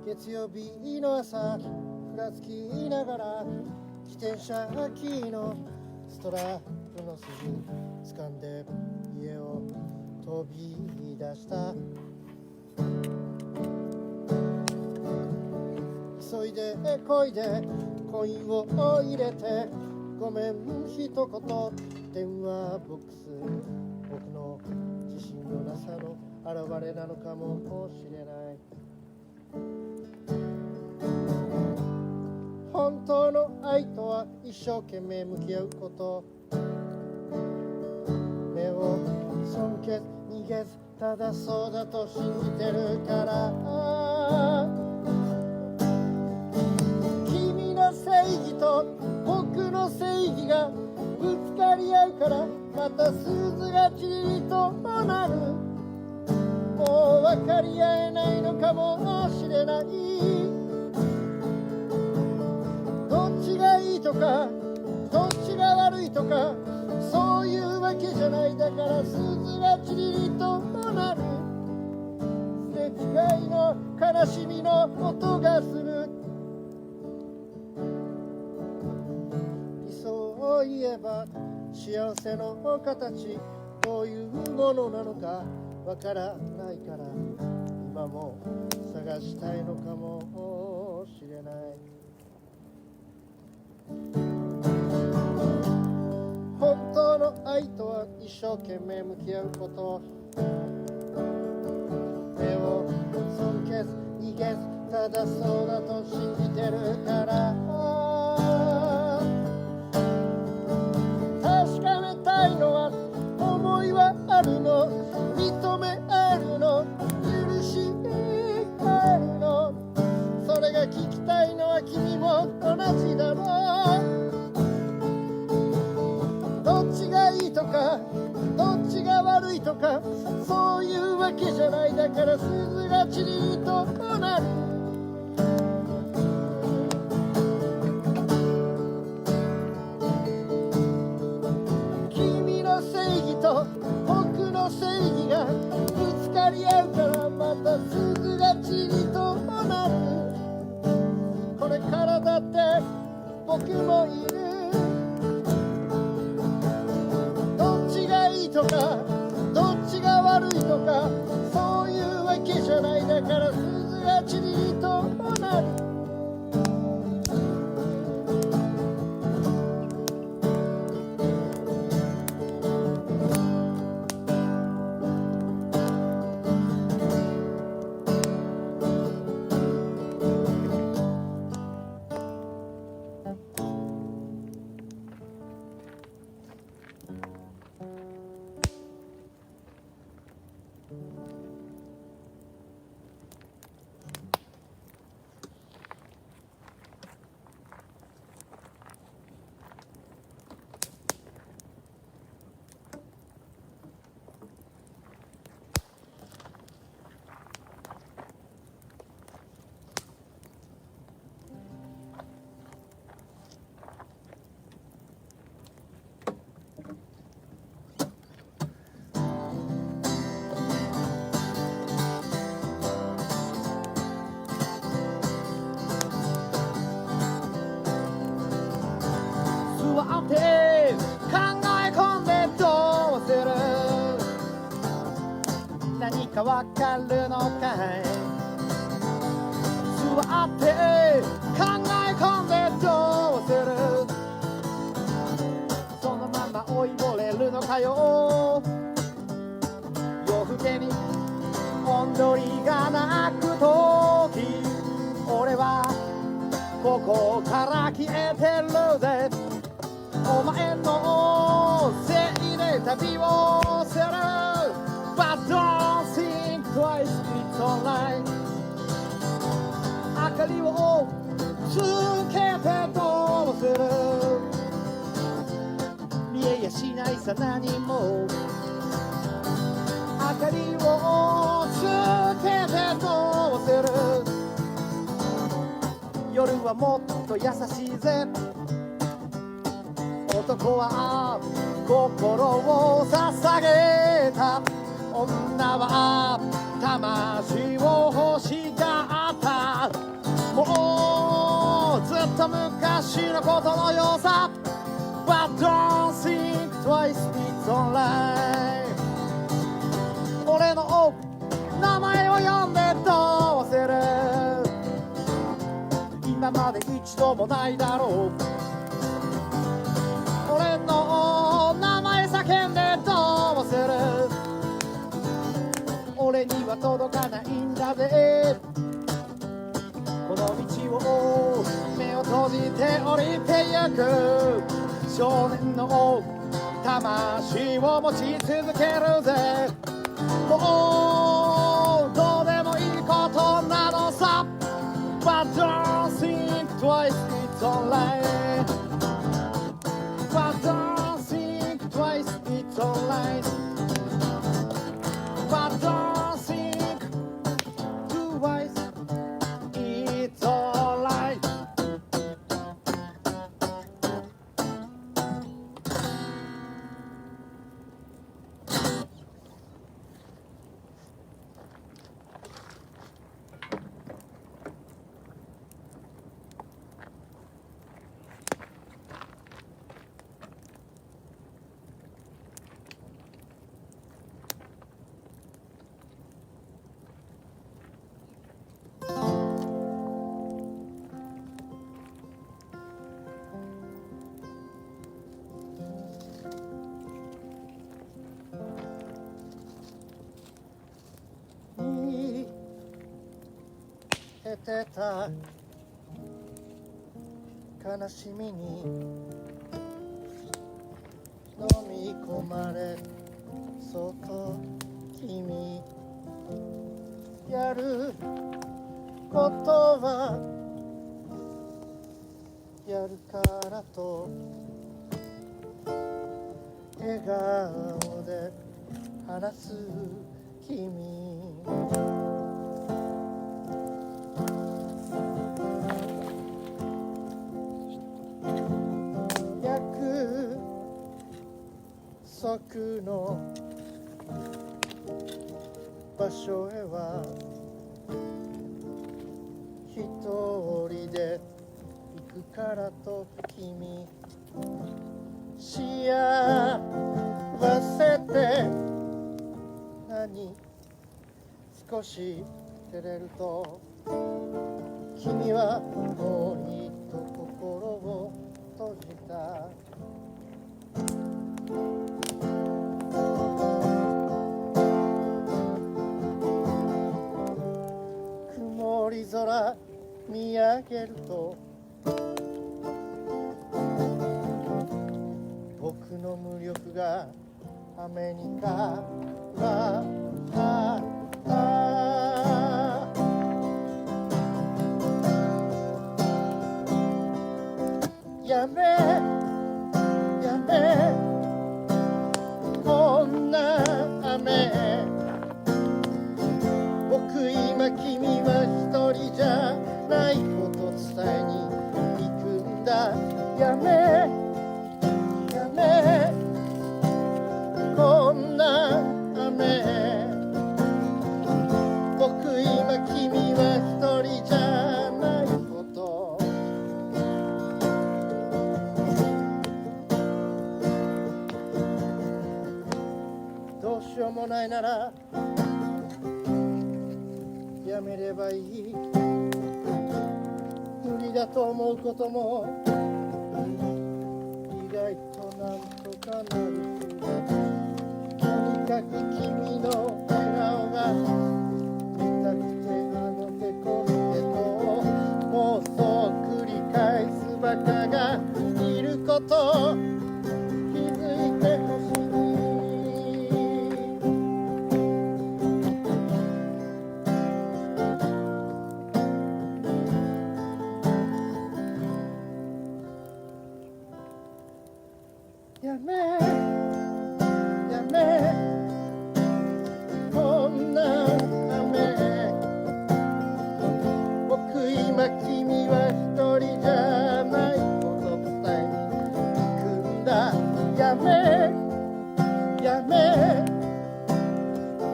月曜日の朝ふらつきながら自転車キーのストラップの筋掴んで家を飛び出した。急いでこいでコインを入れてごめん一言電話ボックス。僕の自信のなさの現れなのかもしれない。本当の愛とは一生懸命向き合うこと。目を尊敬逃げずただそうだと信じてるから。君の正義と僕の正義がぶつかり合うからまた鈴がチリとなる。もう分かり合えないのかもしれない。どっちがいいとかどっちが悪いとかそういうわけじゃない。だから鈴がチリとなる。すれ違いの悲しみの音がする。理想を言えば幸せの形どういうものなのかわからないから今も探したいのかもしれない。本当の愛とは一生懸命向き合うこと。目を尊敬ず逃げずただそうだと信じてるから。確かめたいのは思いはあるの認めあるの許しあるの。それが聞きたいのは君も同じだろう。どっちがいいとかどっちが悪いとかそういうわけじゃない。だから鈴がチリとなる。君の正義と僕の正義がぶつかり合うからまた鈴がチリとなる。これからだって僕もいる。どっちがいいとかどっちが悪いとかそういうわけじゃない。だから鈴がチリとなる。座って考え込んでどうする。何かわかるのかい。座って考え込んでどうする。そのまま追いぼれるのかよ。夜更けに音取りが鳴くとき俺はここから消えてるぜ。お前のせいで旅をする But don't think twice, it's alright。 明かりをつけてどうする。見えやしないさ何も。明かりをつけてどうする。夜はもっと優しいぜ。男は心を捧げた。女は魂を欲しがった。昔のことのよさ But don't think twice, it's alright 俺の名前を呼んでどうする今まで一度もないだろう俺の名前叫んでどうする俺には届かないんだぜこの道を目を閉じて降りてゆく少年の魂を持ち続けるぜもうどうでもいいことなのさ But don't think twice, it's alright But don't think twice, it's alright But don't think twice, it's alright 得てた悲しみに飲み込まれそうと君やることはやるからと笑顔で話す君約束の場所へは一人で行くからと君幸せって何少し照れると君はもう一度心を閉じた曇り空見上げると僕の無力が雨に変わったやめやめこんな雨僕今君は一人じゃないこと伝えに行くんだやめやめこんな雨僕今君は一人じゃないことどうしようもないならやめればいい無理だと思うことも意外となんとかなるとにかく君の笑顔が見たくてあの手この手ともうそう繰り返すバカがいること気づいてほしいやめやめこんな雨僕今君は一人じゃないこと伝えに行くんだやめやめ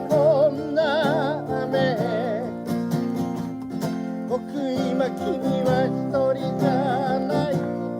こんな雨僕今君は一人じゃないこと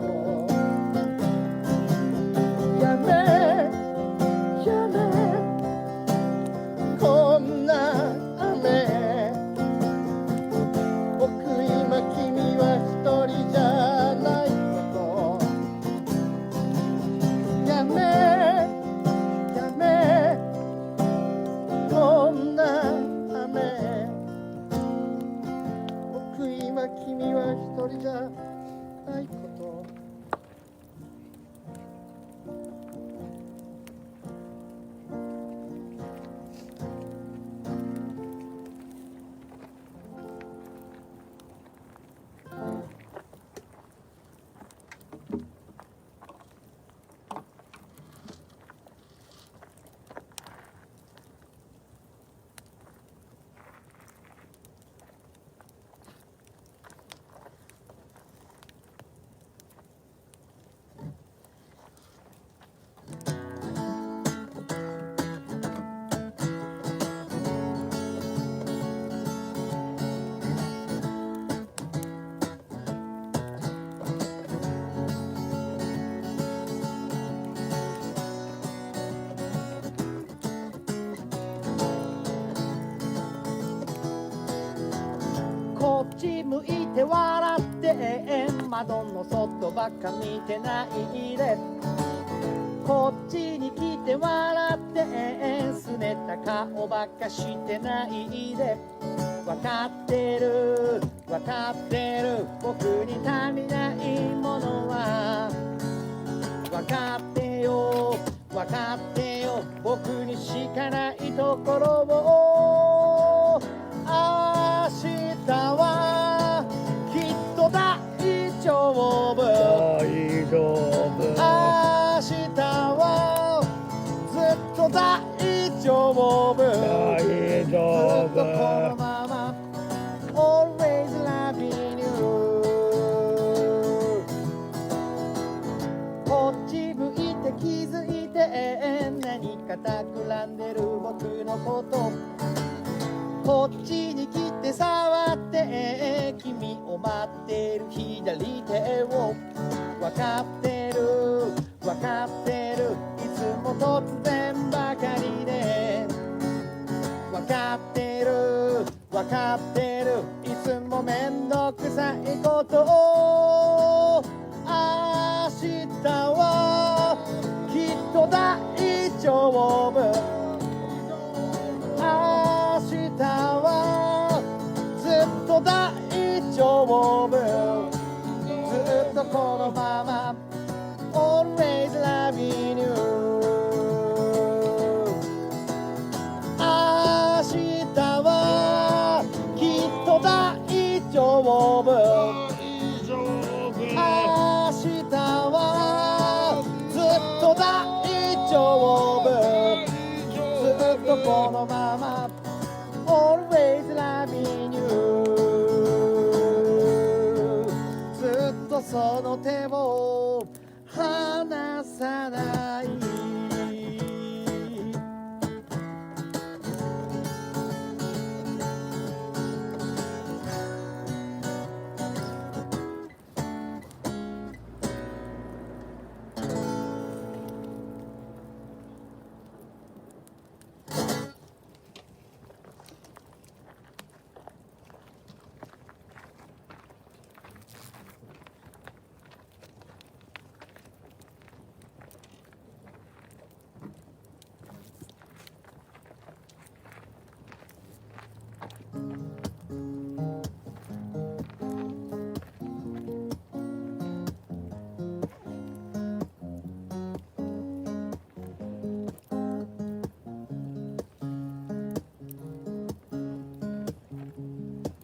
は君は一人じゃないこと。こっち向いて笑って窓の外ばっか見てないで、こっちに来て笑ってすねた顔ばっかしてないで。わかってるわかってる僕に足りないものはわかってよわかってよ僕にしかないところを。明日はきっと大丈夫大丈夫。明日はずっと大丈夫大丈夫。ずっとこのまま Always loving you。 こっち向いて気づいて何か企んでる僕のこと。こっちに来て触って君を待ってる左手を。わかってるわかってるいつも突然ばかりで。わかってるわかってるいつもめんどくさいことを。明日はきっと大丈夫。明日はずっと大丈夫。ずっとこのまま Always loving you。 明日はきっと大丈夫。明日はずっと大丈夫。ずっとこのまま Always loving you。 ずっとその手を離さない。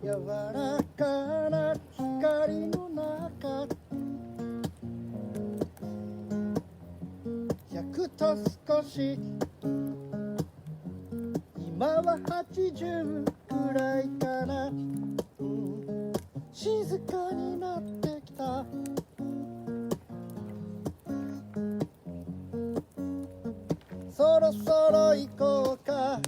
柔らかな光の中100と少し今は80くらいかな、静かになってきた。そろそろ行こうか。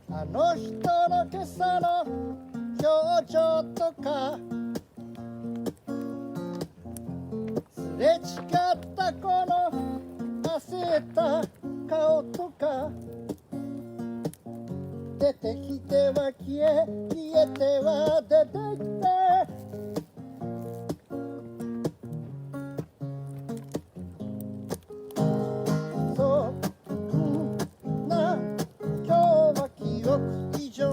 あの人の今朝の表情とかすれ違ったこの焦った顔とか出てきては消えては出てきてそんな今日は記憶以上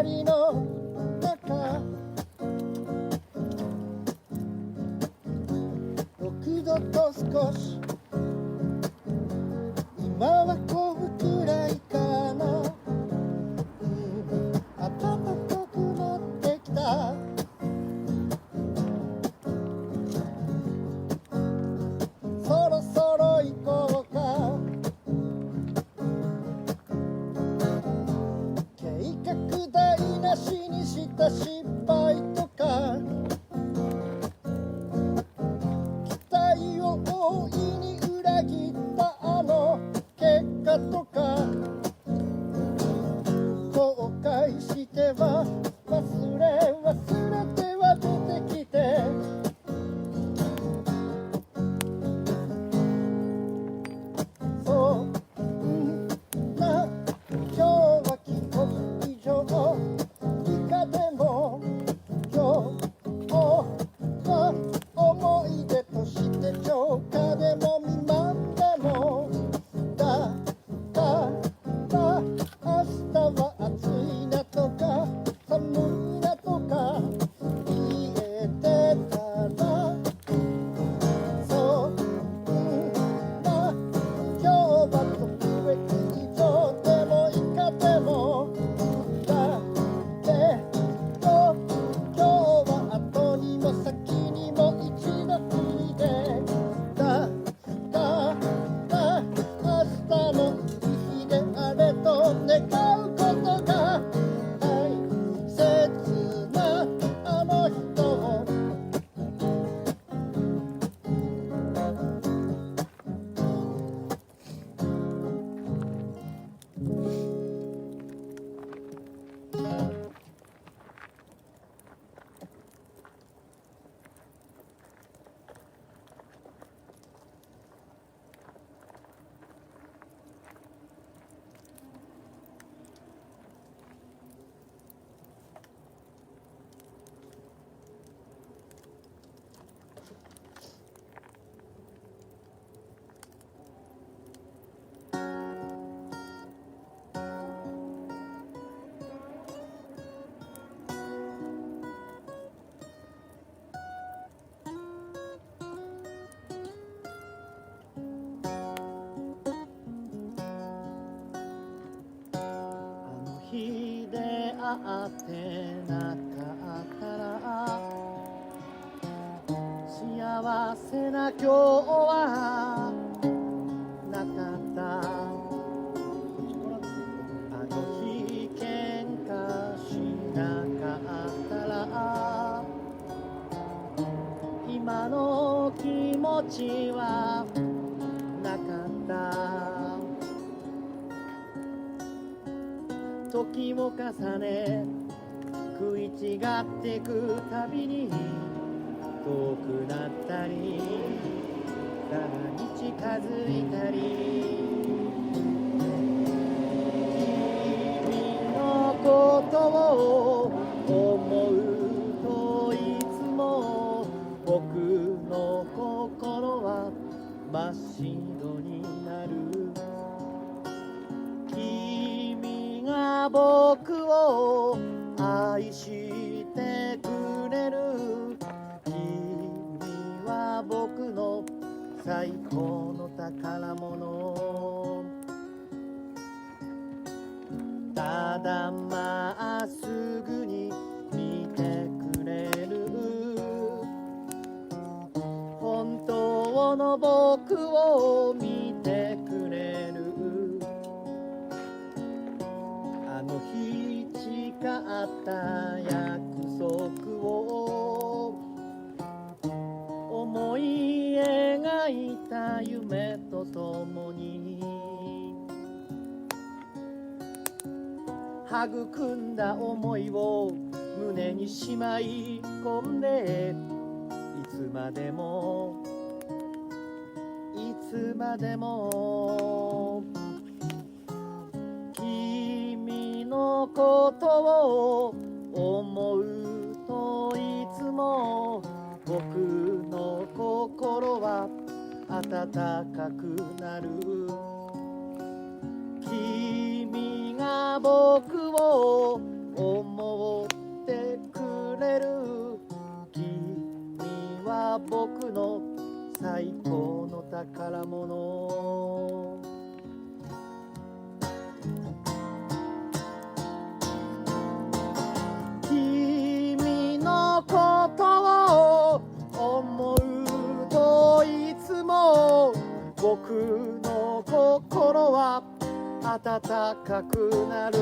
りの中6度と少し今はこうくらいかな、暖かくなってきたそろそろ行こうか計画台無しにした失敗とか期待を大いに裏切ったあの結果とか後悔しては忘れては出てきてそうな今日は記憶以上以下でも今日は思い出として浄化でも未満でもだから明日は暑いなとか寒いなとか言えてたらそうな今日は特別以上でも以下でもだけど今日は後にも先にも一度きりでだから明日もいい日であれと願うことが大切なあの人を日で会ってなかったら幸せな今日はなかったあの日喧嘩しなかったら今の気持ちはなかった時を重ね食い違ってくたびに遠くなったりさらに近づいたり君のことを思うといつも僕の心は真っ白になる僕を愛してくれる君は僕の最高の宝物ただまっすぐに見てくれる本当の僕を見てくれるあの日誓った約束を思い描いた夢とともに育んだ思いを胸にしまい込んでいつまでもいつまでも君のことを思うといつも僕の心は温かくなる君が僕を思ってくれる。君は僕の最高の宝物。君のことを思うといつも僕の心は温かくなる。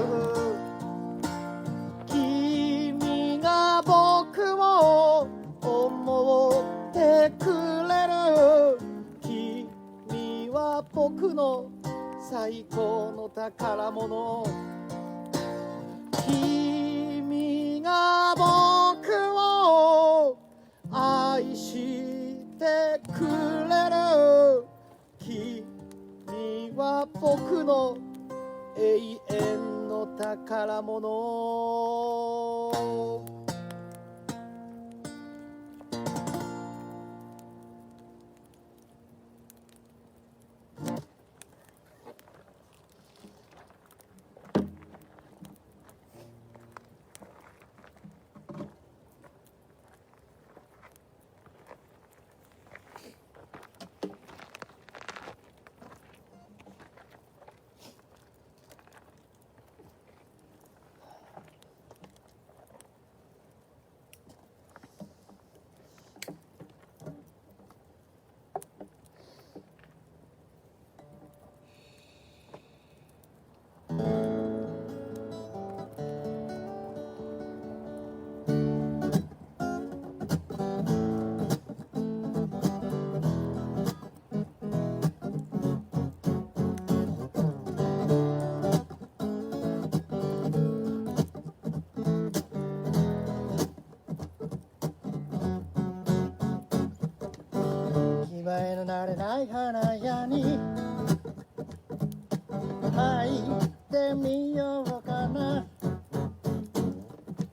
君が僕を思ってくれる。君は僕の最高の宝物。君が僕を愛してくれる。君は僕の永遠の宝物。今への慣れない花屋に入ってみようかな。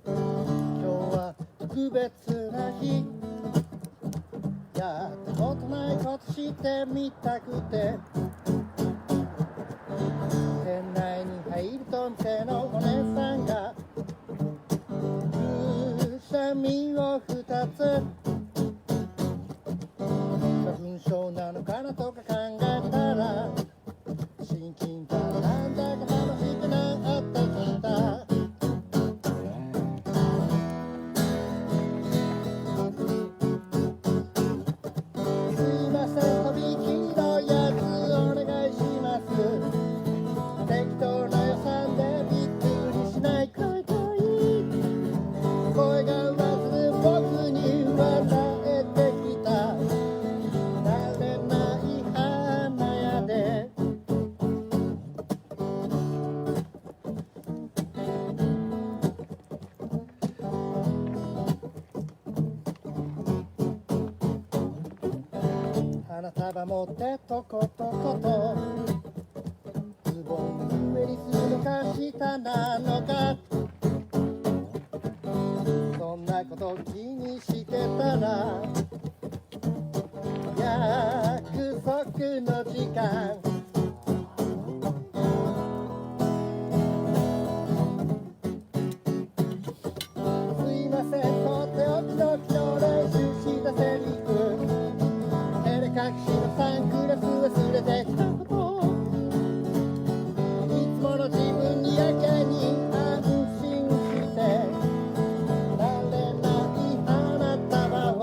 今日は特別な日、やったことないことしてみたくて、店内に入ると店のお姉さんがくしゃみを2つ、花粉症なのかなとか考えたら、親近感なんだか楽しくなってきた。すいません、とびきりのやつお願いします。適当な予算でびっくりしないくらいがいい。声が上手で僕には伝えてきた。慣れない花屋で花束持ってとことことズボン上にするのか下なのか、そんなこと気にしてたら約束の時間、すいません、とっておきの昨日練習したセリフ、照れ隠しのサングラス忘れてきたこと、いつもの自分にやけに安心して慣れない花束を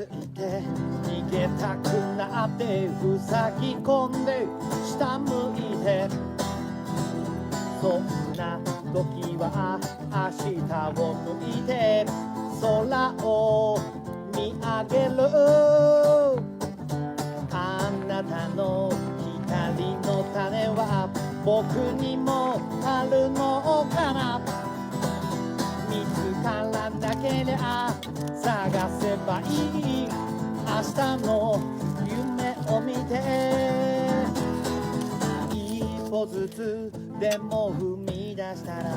ついて逃げたくなって塞ぎ込んで下向いてそんな時は明日を向いて空を見上げるあなたの光の種は僕にもあるのかな見つからなけりゃ探せばいい明日の夢を見て一歩ずつでも踏み出したら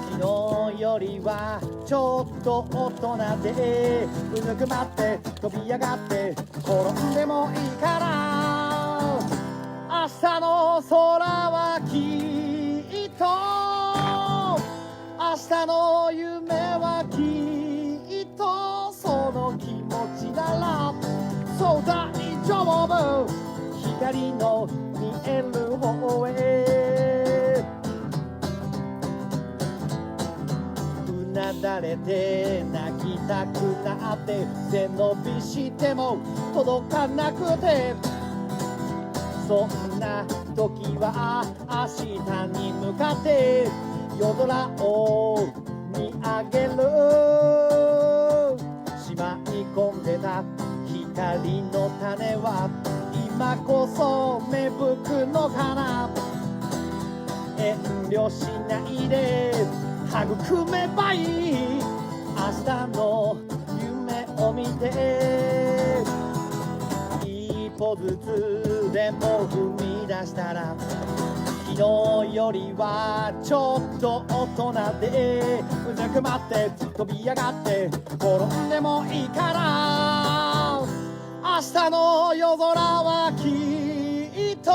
昨日よりはちょっと大人でうずくまって飛び上がって転んでもいいから明日の空はきっと明日の夢はきっとその気持ちならそう大丈夫光の見える方へうなだれて泣きたくなって背伸びしても届かなくてそんな時は明日に向かって夜空を見上げるしまい込んでた光の種は今こそ芽吹くのかな遠慮しないで育めばいい明日の夢を見て一歩ずつでも踏み出したら昨日よりはちょっと大人でうずくまって飛び上がって転んでもいいから明日の夜空はきっと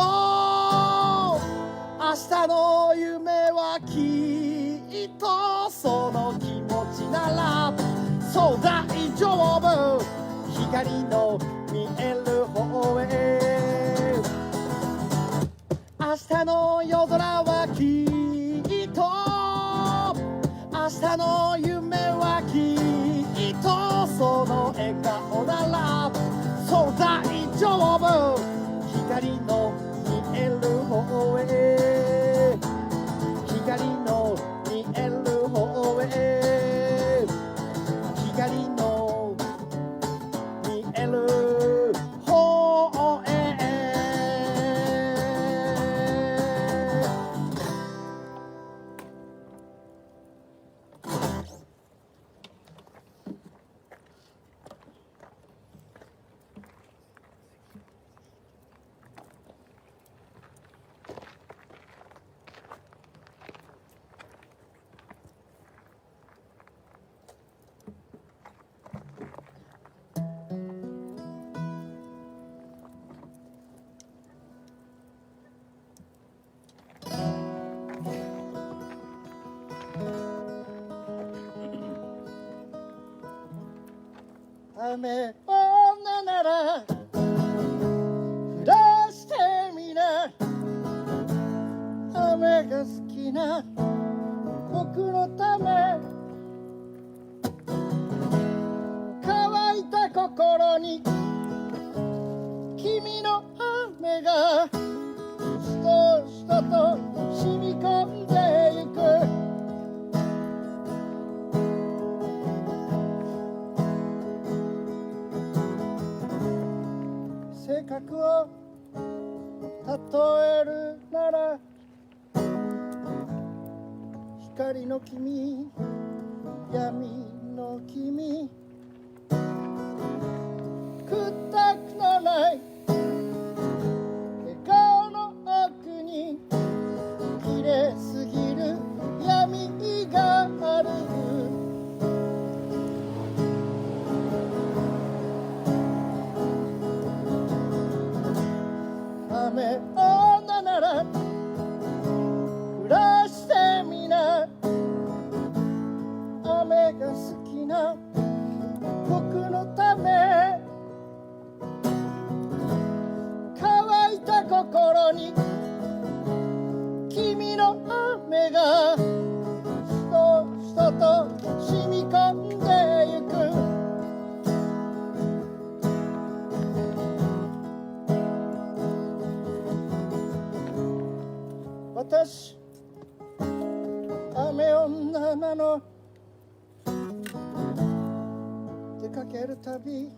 明日の夢はきっとその気持ちならそう大丈夫光の見える方へ明日の夜空はきっと明日の夢はきっとその笑顔ならそう大丈夫光の見える方へ光の見える方へ光の見える方へ雨女なら降らしてみな雨が好きな僕のため乾いた心に君の雨がしとしとと染み込んでゆく性格を例えるなら光の君闇の君屈託のない笑顔の奥に綺麗すぎる闇がある雨女なら降らしてみな出かけるたび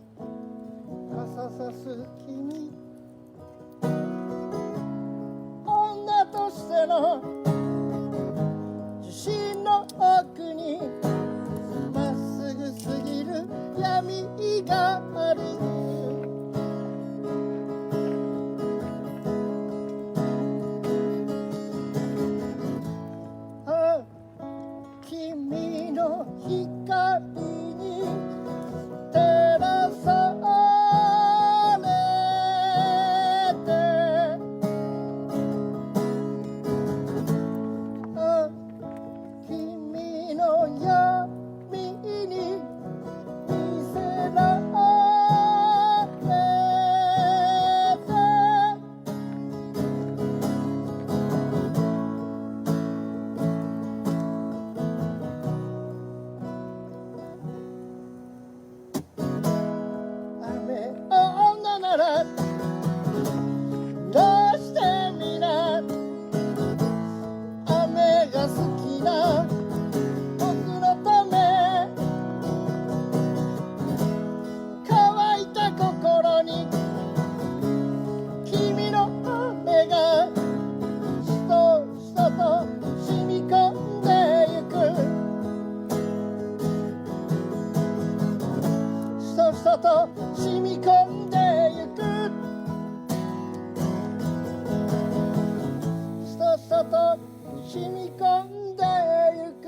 傘さす君、女としての自信の奥にまっすぐすぎる闇がある。君の光に照らされて、君の闇に見せられて、雨女ならどうして皆雨が好きな僕のため、乾いた心に君の雨がしとしとと染み込んでゆく、しとしとと染み込んでゆく、しとしとと染み込んでゆく。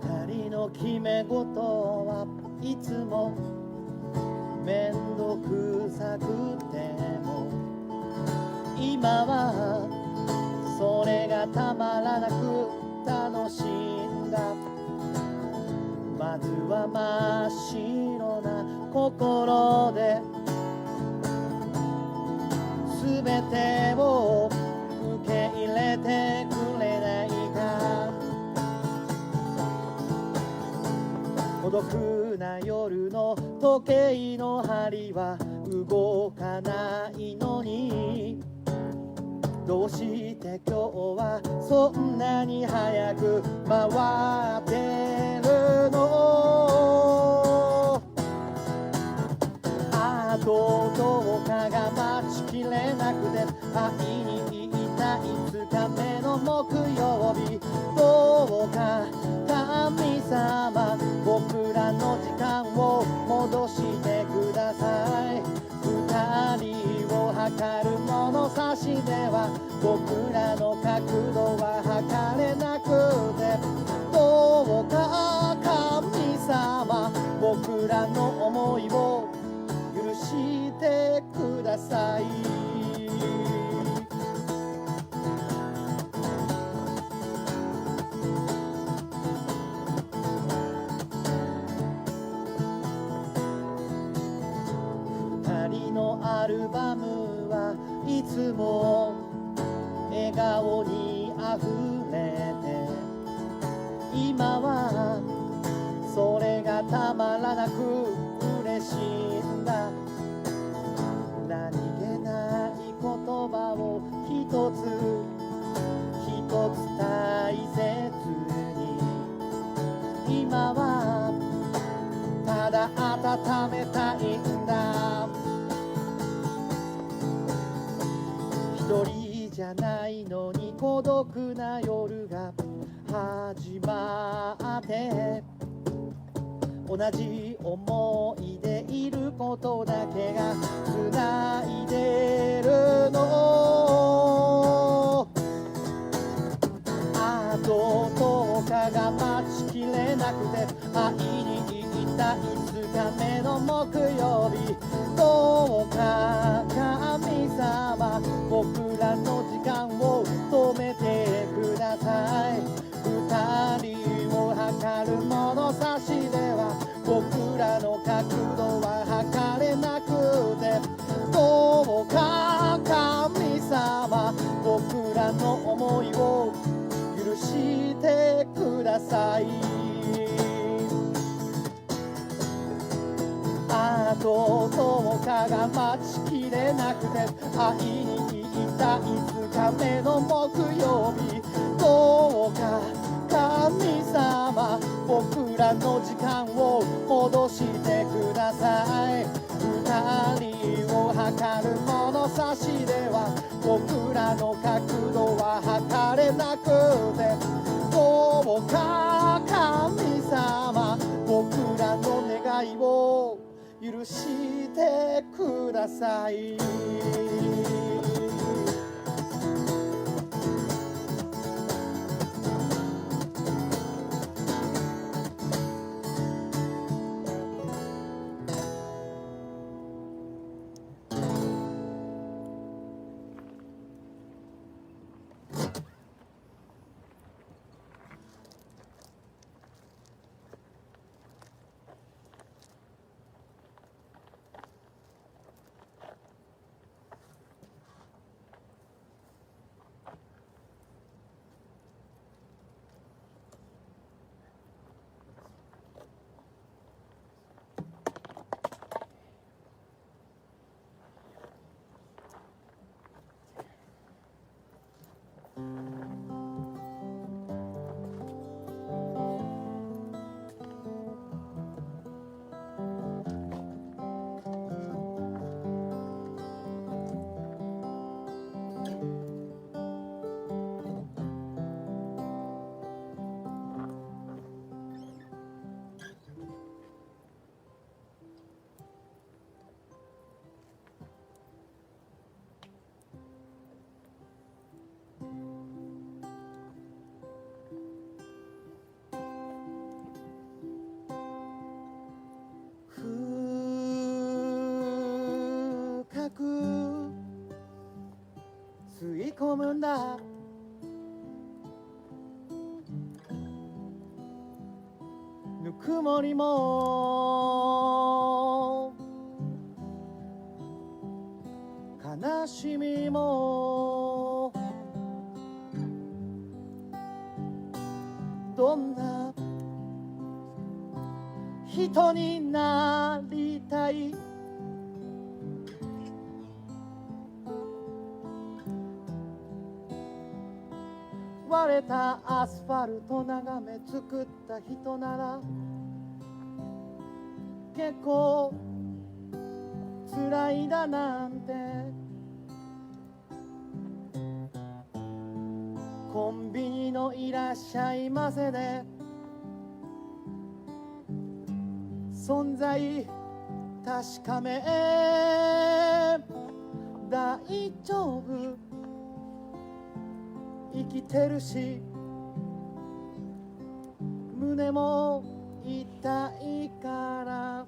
二人の決め事はいつもめんどくさくても、今はそれがたまらなく楽しんだ。まずは真っ白な心で全てを受け入れてくれないか。孤独な夜の時計の針は動かないのに、どうして今日はそんなに早く回ってるの。あと10日が待ちきれなくて会いに行いた5日目の木曜日、どうか神様僕らの時間を戻してください。二人を測る物差しでは僕らの角度は測れなくて、どうか神様僕らの思いを許してください。二人のアルバムはいつも笑顔にあふれて、今はそれがたまらなく嬉しいんだ。何気ない言葉を一つ一つ大切に、今はただ温めたいんだ。一人じゃないのに孤独な夜が始まって、同じ思いでいることだけが繋いでるの。あと10日が待ちきれなくて会いに行きたた5日目の木曜日、どうか神様僕らの時間を止めてください。二人を測る物差しでは僕らの角度は測れなくて、どうか神様僕らの思いを許してください。あと10日が待ちきれなくて会いに行った5日目の木曜日、どうか神様僕らの時間を戻してください。二人を測る物差しでは僕らの角度は測れなくて、どうか神様僕らの願いを許してください。深く吸い込むんだ、ぬくもりも悲しみも、どんな人になりたい、割れたアスファルト眺め作った人なら結構辛いだなんて、コンビニのいらっしゃいませで存在確かめ、大丈夫生きてるし、胸も痛いから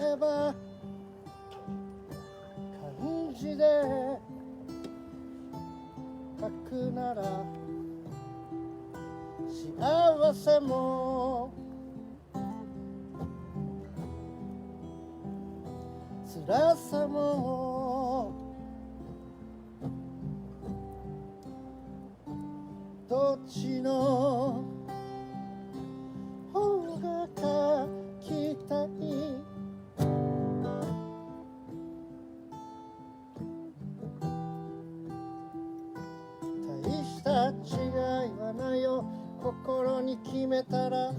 例えば漢字で書くなら幸せも辛さもどっちの方が書きたい、大した違いはないよ、心に決めたら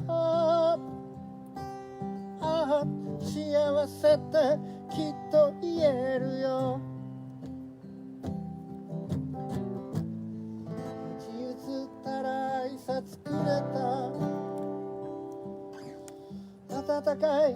幸せってきっと言えるよ。道移ったら挨拶くれた温かい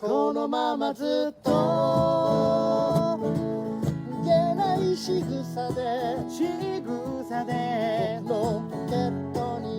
このままずっと言えない仕草で僕のポケットに